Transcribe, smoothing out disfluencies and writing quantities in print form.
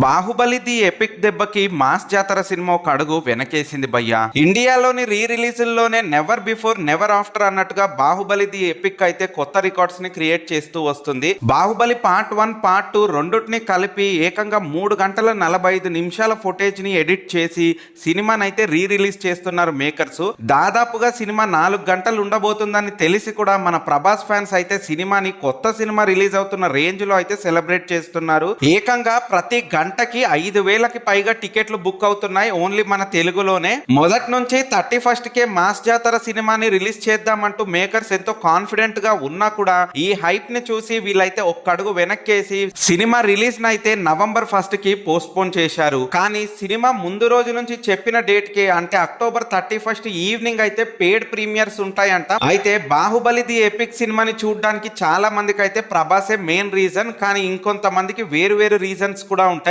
Baahubali the epic దెబ్బకి mass జాతర cinema ఒక అడుగు వెనకేసింది భయ్యా. ఇండియాలోని రీ రిలీజుల్లోనే నెవర్ బిఫోర్ నెవర్ ఆఫ్టర్ అన్నట్టుగా బాహుబలి ది ఎపిక్ అయితే కొత్త రికార్డ్స్ ని క్రియేట్ చేస్తూ వస్తుంది. బాహుబలి పార్ట్ 1 పార్ట్ 2 రెండుటిని కలిపి ఏకంగా 3 గంటల 45 నిమిషాల ఫుటేజ్ ని ఎడిట్ చేసి సినిమాని అయితే రీ రిలీజ్ చేస్తున్నారు మేకర్స్. దాదాపుగా సినిమా 4 గంటలు ఉండబోతుందని తెలిసి కూడా మన ప్రభాస్ ఫ్యాన్స్ అయితే సినిమాని కొత్త సినిమా రిలీజ్ అవుతున్న రేంజ్ లో అయితే సెలబ్రేట్ చేస్తున్నారు. ఏకంగా ప్రతి గంటకి 5,000కి పైగా టికెట్లు బుక్ అవుతున్నాయి ఓన్లీ మన తెలుగులోనే. మొదటి నుంచి 31st కే మాస్ జాతర సినిమాని రిలీజ్ చేద్దామంటూ మేకర్స్ ఎంతో కాన్ఫిడెంట్ గా ఉన్నా కూడా ఈ హైప్ ని చూసి వీళ్ళైతే ఒక్కడుగు వెనక్కేసి సినిమా రిలీజ్ నైతే నవంబర్ 1st కి పోస్ట్ పోన్ చేశారు. కానీ సినిమా ముందు రోజు నుంచి చెప్పిన డేట్ కి అంటే అక్టోబర్ 31st ఈవినింగ్ అయితే పేడ్ ప్రీమియర్స్ ఉంటాయంట. అయితే బాహుబలి ది ఎపిక్ సినిమాని చూడడానికి చాలా మందికి అయితే ప్రభాసే మెయిన్ రీజన్, కానీ ఇంకొంతమందికి వేరు వేరు రీజన్స్ కూడా ఉంటాయి.